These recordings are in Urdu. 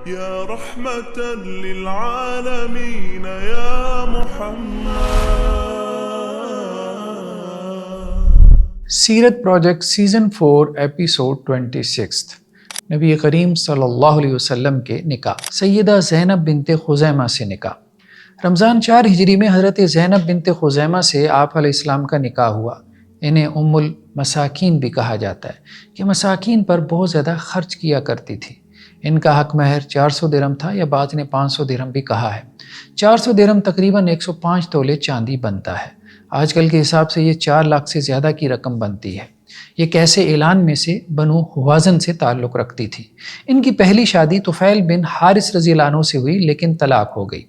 يا رحمة للعالمين يا محمد. سیرت پروجیکٹ سیزن 4 ایپیسوڈ 26 نبی کریم صلی اللہ علیہ وسلم کے نکاح. سیدہ زینب بنت خزیمہ سے نکاح. رمضان 4 ہجری میں حضرت زینب بنت خزیمہ سے آپ علیہ السلام کا نکاح ہوا. انہیں ام المساکین بھی کہا جاتا ہے کہ مساکین پر بہت زیادہ خرچ کیا کرتی تھی. ان کا حق مہر 400 درہم تھا، یا بعض نے 500 درہم بھی کہا ہے. 400 درہم تقریباً 105 تولے چاندی بنتا ہے. آج کل کے حساب سے یہ 4 لاکھ سے زیادہ کی رقم بنتی ہے. یہ کیسے اعلان میں سے بنو حوازن سے تعلق رکھتی تھی. ان کی پہلی شادی طفیل بن حارث رضی اللہ عنہ سے ہوئی لیکن طلاق ہو گئی.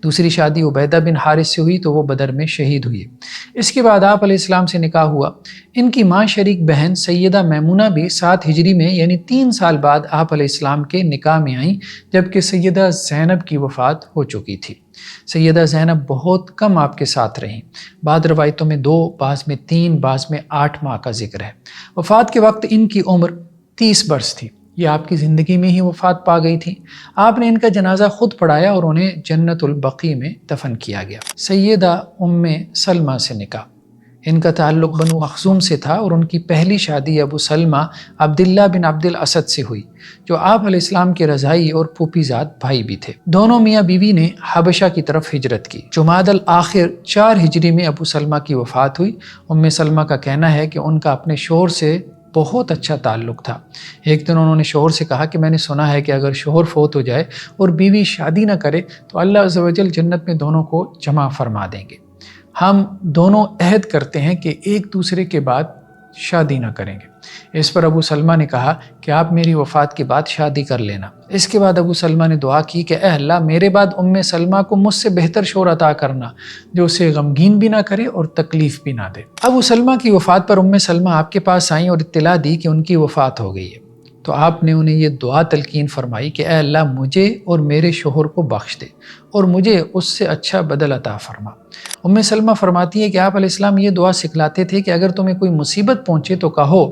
دوسری شادی عبیدہ بن حارث سے ہوئی تو وہ بدر میں شہید ہوئی. اس کے بعد آپ علیہ السلام سے نکاح ہوا. ان کی ماں شریک بہن سیدہ میمونہ بھی 7 ہجری میں یعنی 3 سال بعد آپ علیہ السلام کے نکاح میں آئیں، جبکہ سیدہ زینب کی وفات ہو چکی تھی. سیدہ زینب بہت کم آپ کے ساتھ رہیں. بعض روایتوں میں 2، بعض میں 3، بعض میں 8 ماہ کا ذکر ہے. وفات کے وقت ان کی عمر 30 برس تھی. یہ آپ کی زندگی میں ہی وفات پا گئی تھی. آپ نے ان کا جنازہ خود پڑھایا اور انہیں جنت البقیع میں دفن کیا گیا. سیدہ ام سلمہ سے نکاح. ان کا تعلق بنو مخزوم سے تھا اور ان کی پہلی شادی ابو سلمہ عبداللہ بن عبد الاسد سے ہوئی، جو آپ علیہ السلام کے رضائی اور پھوپھی زاد بھائی بھی تھے. دونوں میاں بیوی نے حبشہ کی طرف ہجرت کی. جمادی الآخر 4 ہجری میں ابو سلمہ کی وفات ہوئی. ام سلمہ کا کہنا ہے کہ ان کا اپنے شوہر سے بہت اچھا تعلق تھا. ایک دن انہوں نے شوہر سے کہا کہ میں نے سنا ہے کہ اگر شوہر فوت ہو جائے اور بیوی شادی نہ کرے تو اللہ عز و جل جنت میں دونوں کو جمع فرما دیں گے. ہم دونوں عہد کرتے ہیں کہ ایک دوسرے کے بعد شادی نہ کریں گے. اس پر ابو سلمہ نے کہا کہ آپ میری وفات کے بعد شادی کر لینا. اس کے بعد ابو سلمہ نے دعا کی کہ اے اللہ میرے بعد ام سلمہ کو مجھ سے بہتر شوہر عطا کرنا، جو اسے غمگین بھی نہ کرے اور تکلیف بھی نہ دے. ابو سلمہ کی وفات پر ام سلمہ آپ کے پاس آئیں اور اطلاع دی کہ ان کی وفات ہو گئی ہے. تو آپ نے انہیں یہ دعا تلقین فرمائی کہ اے اللہ مجھے اور میرے شوہر کو بخش دے اور مجھے اس سے اچھا بدل عطا فرما. ام سلمہ فرماتی ہے کہ آپ علیہ السلام یہ دعا سکھلاتے تھے کہ اگر تمہیں کوئی مصیبت پہنچے تو کہو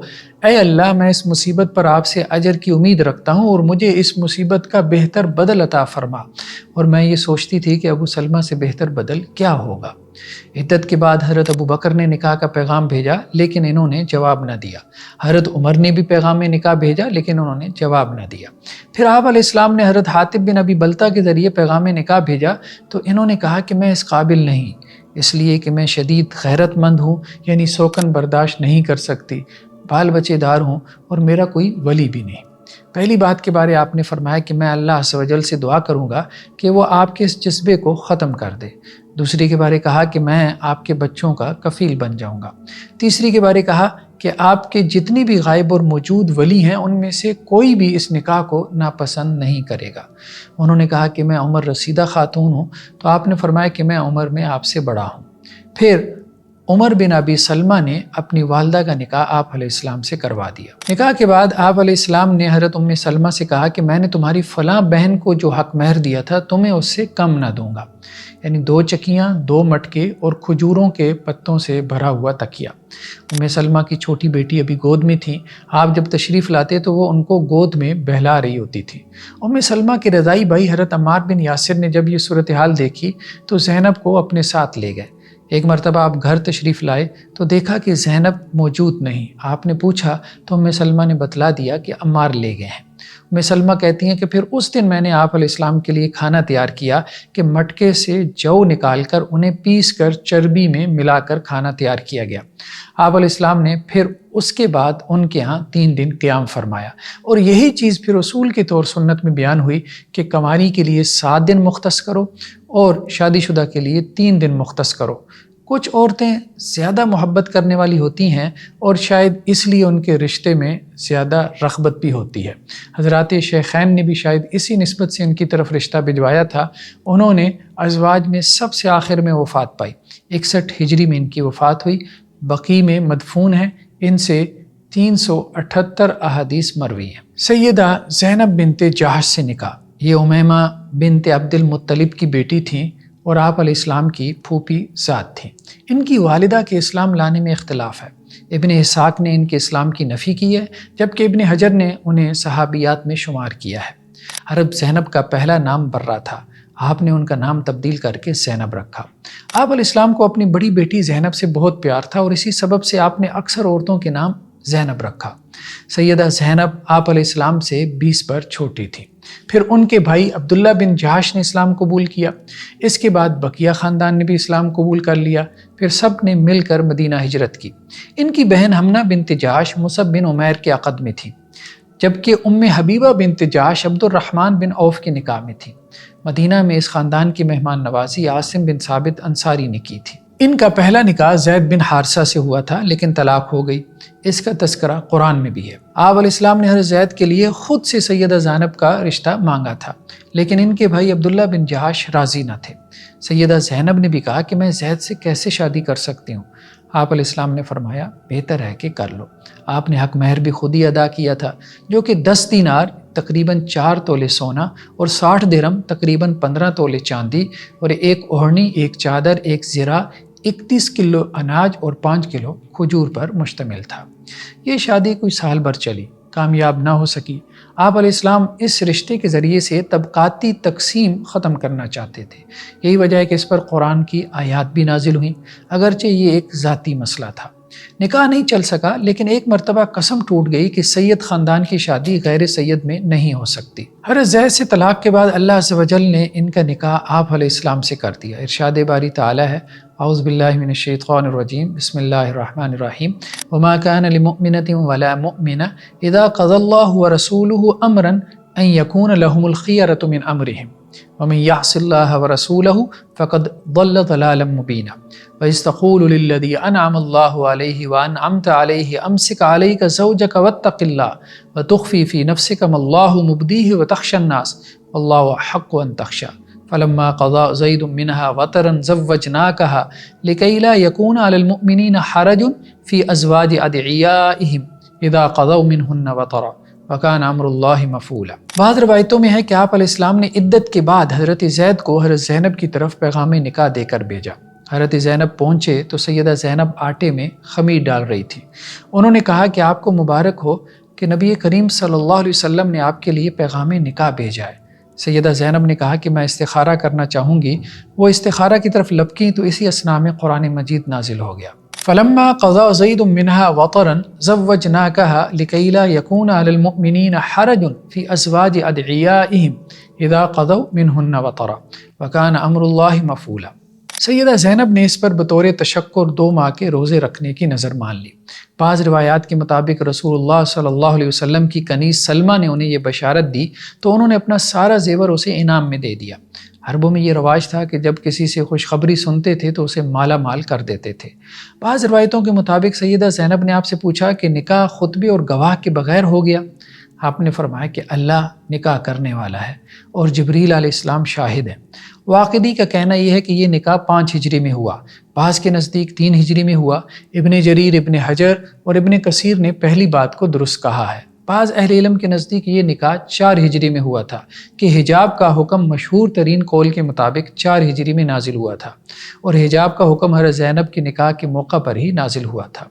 اے اللہ میں اس مصیبت پر آپ سے اجر کی امید رکھتا ہوں اور مجھے اس مصیبت کا بہتر بدل عطا فرما. اور میں یہ سوچتی تھی کہ ابو سلمہ سے بہتر بدل کیا ہوگا. عدت کے بعد حضرت ابو بکر نے نکاح کا پیغام بھیجا لیکن انہوں نے جواب نہ دیا. حضرت عمر نے بھی پیغام نکاح بھیجا لیکن انہوں نے جواب نہ دیا. پھر آپ علیہ السلام نے حضرت حاتب بن ابی بلتہ کے ذریعے پیغام نکاح بھیجا تو انہوں نے کہا کہ میں اس قابل نہیں، اس لیے کہ میں شدید غیرت مند ہوں، یعنی سوکن برداشت نہیں کر سکتی، بال بچے دار ہوں اور میرا کوئی ولی بھی نہیں. پہلی بات کے بارے آپ نے فرمایا کہ میں اللہ عز و جل سے دعا کروں گا کہ وہ آپ کے اس جذبے کو ختم کر دے. دوسری کے بارے کہا کہ میں آپ کے بچوں کا کفیل بن جاؤں گا. تیسری کے بارے کہا کہ آپ کے جتنی بھی غائب اور موجود ولی ہیں ان میں سے کوئی بھی اس نکاح کو ناپسند نہیں کرے گا. انہوں نے کہا کہ میں عمر رسیدہ خاتون ہوں تو آپ نے فرمایا کہ میں عمر میں آپ سے بڑا ہوں. پھر عمر بن ابی سلمہ نے اپنی والدہ کا نکاح آپ علیہ السلام سے کروا دیا. نکاح کے بعد آپ علیہ السلام نے حضرت ام سلمہ سے کہا کہ میں نے تمہاری فلاں بہن کو جو حق مہر دیا تھا تمہیں اس سے کم نہ دوں گا، یعنی 2 چکیاں، 2 مٹکے اور کھجوروں کے پتوں سے بھرا ہوا تکیہ. ام سلمہ کی چھوٹی بیٹی ابھی گود میں تھی. آپ جب تشریف لاتے تو وہ ان کو گود میں بہلا رہی ہوتی تھی. ام سلمہ کے رضائی بھائی حضرت عمار بن یاسر نے جب یہ صورتحال دیکھی تو زینب کو اپنے ساتھ لے گئے. ایک مرتبہ آپ گھر تشریف لائے تو دیکھا کہ زینب موجود نہیں. آپ نے پوچھا تو ام سلمہ نے بتلا دیا کہ عمار لے گئے ہیں. ام سلمہ کہتی ہیں کہ پھر اس دن میں نے آپ علیہ السلام کے لیے کھانا تیار کیا کہ مٹکے سے جو نکال کر انہیں پیس کر چربی میں ملا کر کھانا تیار کیا گیا. آپ علیہ السلام نے پھر اس کے بعد ان کے ہاں 3 دن قیام فرمایا اور یہی چیز پھر اصول کے طور سنت میں بیان ہوئی کہ کنواری کے لیے 7 دن مختص کرو اور شادی شدہ کے لیے 3 دن مختص کرو. کچھ عورتیں زیادہ محبت کرنے والی ہوتی ہیں اور شاید اس لیے ان کے رشتے میں زیادہ رغبت بھی ہوتی ہے. حضرات شیخین نے بھی شاید اسی نسبت سے ان کی طرف رشتہ بھجوایا تھا. انہوں نے ازواج میں سب سے آخر میں وفات پائی. 61 ہجری میں ان کی وفات ہوئی. بقیع میں مدفون ہیں. ان سے 378 احادیث مروی ہیں. سیدہ زینب بنت جہش سے نکاح. یہ امیمہ بنت عبد المطلب کی بیٹی تھیں اور آپ علیہ السلام کی پھوپھی ذات تھیں. ان کی والدہ کے اسلام لانے میں اختلاف ہے. ابن اسحاق نے ان کے اسلام کی نفی کی ہے جبکہ ابن حجر نے انہیں صحابیات میں شمار کیا ہے. حضرت زینب کا پہلا نام برہ تھا، آپ نے ان کا نام تبدیل کر کے زینب رکھا۔ آپ علیہ السلام کو اپنی بڑی بیٹی زینب سے بہت پیار تھا اور اسی سبب سے آپ نے اکثر عورتوں کے نام زینب رکھا۔ سیدہ زینب آپ علیہ السلام سے 20 پر چھوٹی تھی۔ پھر ان کے بھائی عبداللہ بن جہش نے اسلام قبول کیا۔ اس کے بعد بقیہ خاندان نے بھی اسلام قبول کر لیا۔ پھر سب نے مل کر مدینہ ہجرت کی۔ ان کی بہن حمنہ بنت جہش مصعب بن عمیر کے عقد میں تھی، جبکہ حبیبہ بنت جہش عبد الرحمن بن عوف کے نکاح میں تھی۔ مدینہ میں اس خاندان کی مہمان نوازی عاصم بن ثابت انصاری نے کی تھی۔ ان کا پہلا نکاح زید بن حارثہ سے ہوا تھا، لیکن طلاق ہو گئی۔ اس کا تذکرہ قرآن میں بھی ہے۔ آپ علیہ السلام نے حضرت زید کے لیے خود سے سیدہ زینب کا رشتہ مانگا تھا، لیکن ان کے بھائی عبداللہ بن جہش راضی نہ تھے۔ سیدہ زینب نے بھی کہا کہ میں زید سے کیسے شادی کر سکتی ہوں؟ آپ علیہ السلام نے فرمایا بہتر ہے کہ کر لو۔ آپ نے حق مہر بھی خود ہی ادا کیا تھا، جو کہ 10 دینار تقریباً 4 تولے سونا اور 60 درہم تقریباً 15 تولے چاندی اور 1 اوڑھنی، 1 چادر، 1 زرہ، 31 کلو اناج اور 5 کلو کھجور پر مشتمل تھا۔ یہ شادی کوئی سال بھر چلی، کامیاب نہ ہو سکی۔ آپ علیہ السلام اس رشتے کے ذریعے سے طبقاتی تقسیم ختم کرنا چاہتے تھے۔ یہی وجہ ہے کہ اس پر قرآن کی آیات بھی نازل ہوئیں، اگرچہ یہ ایک ذاتی مسئلہ تھا۔ نکاح نہیں چل سکا، لیکن ایک مرتبہ قسم ٹوٹ گئی کہ سید خاندان کی شادی غیر سید میں نہیں ہو سکتی۔ حضرت زید سے طلاق کے بعد اللہ عز و جل نے ان کا نکاح آپ علیہ السلام سے کر دیا۔ ارشاد باری تعالی ہے، اعوذ باللہ من الشیطان الرجیم، بسم اللہ الرحمن الرحیم، وما كان لمؤمنة ولا مؤمنة اذا قضى الله ورسوله امرا ان يكون لهم الخيرة من امرهم ومن يعص الله ورسوله فقد ضل ضلالا مبينا وإذ تقول للذي أنعم الله عليه وأنعمت عليه أمسك عليك زوجك واتق الله وتخفي في نفسك ما الله مبديه وتخشى الناس والله أحق أن تخشى فلما قضى زيد منها وطرا زوجناكها لكي لا يكون على المؤمنين حرج في أزواج أدعيائهم إذا قضوا منهن وطرا وَكَانَ أَمْرُ اللَّهِ مَفْعُولًا۔ بعض روایتوں میں ہے کہ آپ علیہ السلام نے عدت کے بعد حضرت زید کو حضرت زینب کی طرف پیغام نکاح دے کر بھیجا۔ حضرت زینب پہنچے تو سیدہ زینب آٹے میں خمیر ڈال رہی تھی۔ انہوں نے کہا کہ آپ کو مبارک ہو کہ نبی کریم صلی اللہ علیہ وسلم نے آپ کے لیے پیغام نکاح بھیجا ہے۔ سیدہ زینب نے کہا کہ میں استخارہ کرنا چاہوں گی۔ وہ استخارہ کی طرف لپکیں تو اسی اثناء میں قرآن مجید نازل ہو گیا۔ فلما قضى زيد منها وطرا زوجناكها لكي لا يكون على المؤمنين حرج في أزواج أدعيائهم إذا قضوا منهن وطرا وكان أمر الله مفعولا۔ سیدہ زینب نے اس پر بطور تشکر 2 ماہ کے روزے رکھنے کی نظر مان لی۔ بعض روایات کے مطابق رسول اللہ صلی اللہ علیہ وسلم کی کنیز سلمہ نے انہیں یہ بشارت دی تو انہوں نے اپنا سارا زیور اسے انعام میں دے دیا۔ عربوں میں یہ رواج تھا کہ جب کسی سے خوشخبری سنتے تھے تو اسے مالا مال کر دیتے تھے۔ بعض روایتوں کے مطابق سیدہ زینب نے آپ سے پوچھا کہ نکاح خطبے اور گواہ کے بغیر ہو گیا؟ آپ نے فرمایا کہ اللہ نکاح کرنے والا ہے اور جبریل علیہ السلام شاہد ہیں۔ واقدی کا کہنا یہ ہے کہ یہ نکاح 5 ہجری میں ہوا، بعض کے نزدیک 3 ہجری میں ہوا۔ ابن جریر، ابن حجر اور ابن کثیر نے پہلی بات کو درست کہا ہے۔ بعض اہل علم کے نزدیک یہ نکاح 4 ہجری میں ہوا تھا کہ حجاب کا حکم مشہور ترین قول کے مطابق 4 ہجری میں نازل ہوا تھا اور حجاب کا حکم حضرت زینب کے نکاح کے موقع پر ہی نازل ہوا تھا۔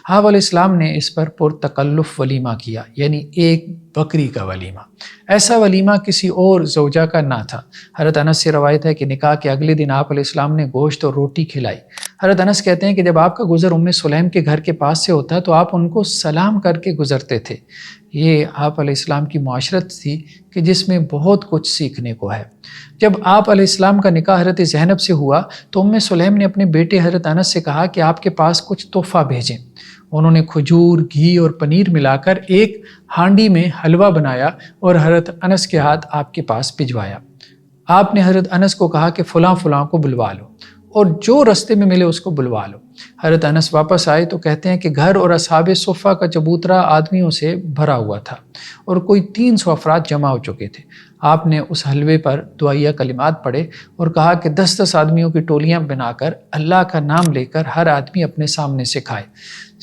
آپ علیہ السلام نے اس پر پرتکلف ولیمہ کیا، یعنی 1 بکری کا ولیمہ۔ ایسا ولیمہ کسی اور زوجہ کا نہ تھا۔ حضرت انس سے روایت ہے کہ نکاح کے اگلے دن آپ علیہ السلام نے گوشت اور روٹی کھلائی۔ حضرت انس کہتے ہیں کہ جب آپ کا گزر ام سلیم کے گھر کے پاس سے ہوتا تو آپ ان کو سلام کر کے گزرتے تھے۔ یہ آپ علیہ السلام کی معاشرت تھی کہ جس میں بہت کچھ سیکھنے کو ہے۔ جب آپ علیہ السلام کا نکاح حضرت زینب سے ہوا تو ام سلیم نے اپنے بیٹے حضرت انس سے کہا کہ آپ کے پاس کچھ تحفہ بھیجیں۔ انہوں نے کھجور، گھی اور پنیر ملا کر ایک ہانڈی میں حلوہ بنایا اور حضرت انس کے ہاتھ آپ کے پاس بھجوایا۔ آپ نے حضرت انس کو کہا کہ فلاں فلاں کو بلوا لو اور جو رستے میں ملے اس کو بلوا لو۔ حضرت انس واپس آئے تو کہتے ہیں کہ گھر اور اصحاب صفہ کا چبوترا آدمیوں سے بھرا ہوا تھا اور کوئی 300 افراد جمع ہو چکے تھے۔ آپ نے اس حلوے پر دعائیہ کلمات پڑھے اور کہا کہ 10 آدمیوں کی ٹولیاں بنا کر اللہ کا نام لے کر ہر آدمی اپنے سامنے سے کھائے۔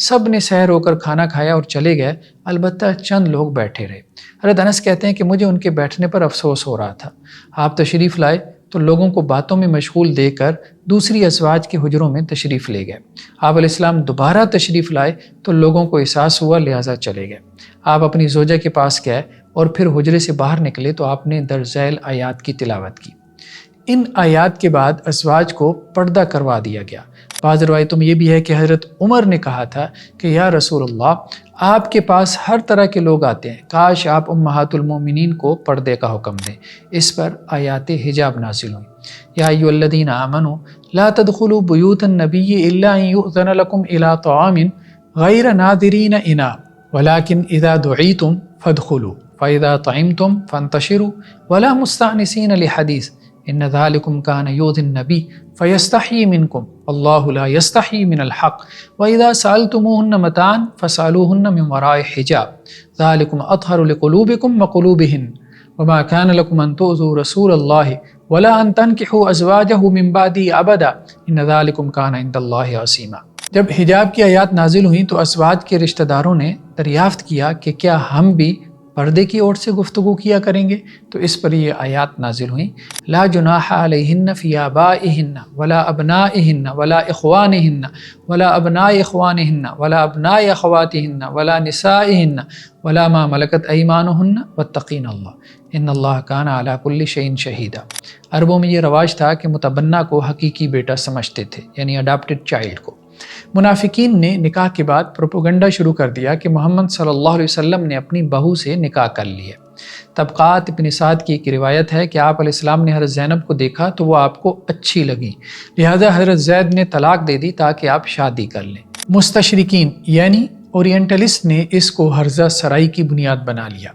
سب نے سحر ہو کر کھانا کھایا اور چلے گئے، البتہ چند لوگ بیٹھے رہے۔ حضرت انس کہتے ہیں کہ مجھے ان کے بیٹھنے پر افسوس ہو رہا تھا۔ آپ تشریف لائے تو لوگوں کو باتوں میں مشغول دیکھ کر دوسری ازواج کے حجروں میں تشریف لے گئے۔ آپ علیہ السلام دوبارہ تشریف لائے تو لوگوں کو احساس ہوا، لہٰذا چلے گئے۔ آپ اپنی زوجہ کے پاس گئے، اور پھر حجرے سے باہر نکلے تو آپ نے درج ذیل آیات کی تلاوت کی۔ ان آیات کے بعد ازواج کو پردہ کروا دیا گیا۔ بعض روایتوں میں یہ بھی ہے کہ حضرت عمر نے کہا تھا کہ یا رسول اللہ، آپ کے پاس ہر طرح کے لوگ آتے ہیں، کاش آپ امہات المومنین کو پردے کا حکم دیں۔ اس پر آیات حجاب نازل ہوئی۔ یا ایھا الذین آمنوا لا تدخلوا بیوت النبی الا ان یؤذن لکم الی طعام غیر ناظرین اناء ولکن اذا دعیتم فادخلوا فاذا طعمتم فانتشروا ولا مستأنسین لحدیث ان ذلکم کان یؤذی النبی فیستحیی منکم واللہ لا یستحیی من الحق واذا سألتموہن متاعا فاسألوہن من وراء حجاب ذلکم اطہر لقلوبکم وقلوبہن وما كان لكم ان تؤذوا رسول الله ولا ان تنكحوا ازواجه من بعده ابدا ان ذلكم كان عند الله عظیما۔ جب حجاب کی آیات نازل ہوئیں تو ازواج کے رشتہ داروں نے دریافت کیا کہ کیا ہم بھی پردے کی اور سے گفتگو کیا کریں گے، تو اس پر یہ آیات نازل ہوئیں۔ لا جناح علیہن فی آبائہن ولا ابنائہن ولا اخوانہن ولا ابناء اخوانہن ولا ابناء اخواتہن ولا نسائہن ولا ما ملکت ایمانہن واتقین اللہ ان اللہ کان علی کل شیء شہیدا۔ عربوں میں یہ رواج تھا کہ متبنہ کو حقیقی بیٹا سمجھتے تھے، یعنی اڈاپٹڈ چائلڈ کو۔ منافقین نے نکاح کے بعد پروپیگنڈا شروع کر دیا کہ محمد صلی اللہ علیہ وسلم نے اپنی بہو سے نکاح کر لیا۔ طبقات ابن سعد کی ایک روایت ہے کہ آپ علیہ السلام نے حضرت زینب کو دیکھا تو وہ آپ کو اچھی لگی، لہذا حضرت زید نے طلاق دے دی تاکہ آپ شادی کر لیں۔ مستشرقین یعنی اورینٹلسٹ نے اس کو ہرزہ سرائی کی بنیاد بنا لیا۔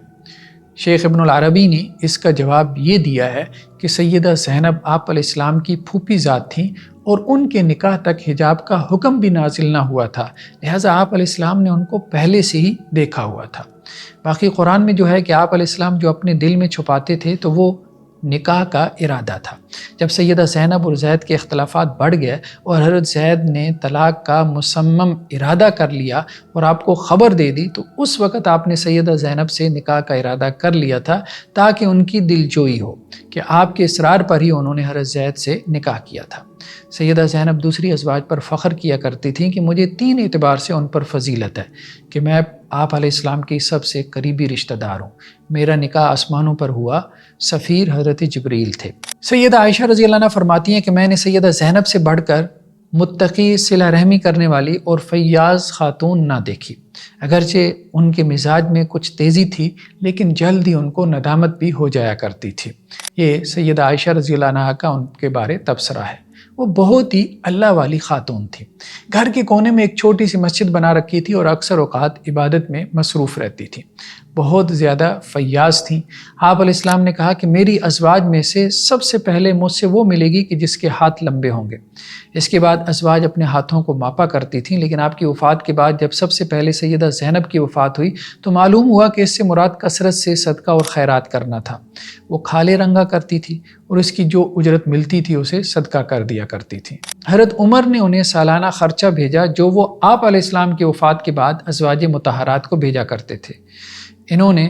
شیخ ابن العربی نے اس کا جواب یہ دیا ہے کہ سیدہ زینب آپ علیہ السلام کی پھوپھی ذات تھیں اور ان کے نکاح تک حجاب کا حکم بھی نازل نہ ہوا تھا، لہٰذا آپ علیہ السلام نے ان کو پہلے سے ہی دیکھا ہوا تھا۔ باقی قرآن میں جو ہے کہ آپ علیہ السلام جو اپنے دل میں چھپاتے تھے تو وہ نکاح کا ارادہ تھا۔ جب سیدہ زینب اور زید کے اختلافات بڑھ گئے اور حضرت زید نے طلاق کا مصمم ارادہ کر لیا اور آپ کو خبر دے دی تو اس وقت آپ نے سیدہ زینب سے نکاح کا ارادہ کر لیا تھا تاکہ ان کی دل جوئی ہو کہ آپ کے اصرار پر ہی انہوں نے حضرت زید سے نکاح کیا تھا۔ سیدہ زینب دوسری ازواج پر فخر کیا کرتی تھیں کہ مجھے 3 اعتبار سے ان پر فضیلت ہے کہ میں آپ علیہ السلام کی سب سے قریبی رشتہ دار ہوں، میرا نکاح آسمانوں پر ہوا، سفیر حضرت جبریل تھے۔ سیدہ عائشہ رضی اللہ عنہ فرماتی ہیں کہ میں نے سیدہ زینب سے بڑھ کر متقی، صلہ رحمی کرنے والی اور فیاض خاتون نہ دیکھی۔ اگرچہ ان کے مزاج میں کچھ تیزی تھی لیکن جلد ہی ان کو ندامت بھی ہو جایا کرتی تھی۔ یہ سیدہ عائشہ رضی اللہ عنہ کا ان کے بارے تبصرہ ہے۔ وہ بہت ہی اللہ والی خاتون تھی، گھر کے کونے میں ایک چھوٹی سی مسجد بنا رکھی تھی اور اکثر اوقات عبادت میں مصروف رہتی تھی، بہت زیادہ فیاض تھیں۔ آپ علیہ السلام نے کہا کہ میری ازواج میں سے سب سے پہلے مجھ سے وہ ملے گی کہ جس کے ہاتھ لمبے ہوں گے۔ اس کے بعد ازواج اپنے ہاتھوں کو ماپا کرتی تھیں، لیکن آپ کی وفات کے بعد جب سب سے پہلے سیدہ زینب کی وفات ہوئی تو معلوم ہوا کہ اس سے مراد کثرت سے صدقہ اور خیرات کرنا تھا۔ وہ کھالے رنگا کرتی تھی اور اس کی جو اجرت ملتی تھی اسے صدقہ کر دیا کرتی تھی۔ حضرت عمر نے انہیں سالانہ خرچہ بھیجا جو وہ آپ علیہ السلام کی وفات کے بعد ازواج مطہرات کو بھیجا کرتے تھے۔ انہوں نے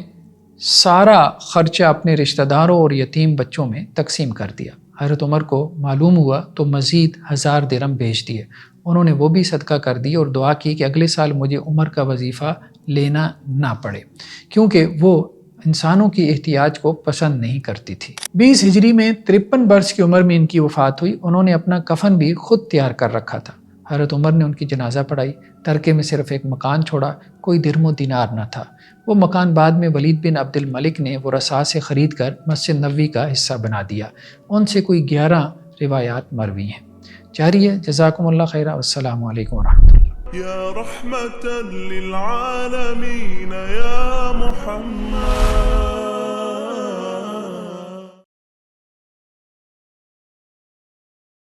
سارا خرچہ اپنے رشتہ داروں اور یتیم بچوں میں تقسیم کر دیا۔ حضرت عمر کو معلوم ہوا تو مزید 1000 درہم بھیج دیے۔ انہوں نے وہ بھی صدقہ کر دی اور دعا کی کہ اگلے سال مجھے عمر کا وظیفہ لینا نہ پڑے، کیونکہ وہ انسانوں کی احتیاج کو پسند نہیں کرتی تھی۔ 20 ہجری میں 53 برس کی عمر میں ان کی وفات ہوئی۔ انہوں نے اپنا کفن بھی خود تیار کر رکھا تھا۔ حضرت عمر نے ان کی جنازہ پڑھائی، ترکے میں صرف ایک مکان چھوڑا، کوئی درم و دینار نہ تھا۔ وہ مکان بعد میں ولید بن عبد الملک نے ورثاء سے خرید کر مسجد نبوی کا حصہ بنا دیا۔ ان سے کوئی 11 روایات مروی ہیں۔ جاری ہے۔ جزاکم اللہ خیرہ، والسلام علیکم ورحمۃ اللہ۔ یا رحمة للعالمین یا محمد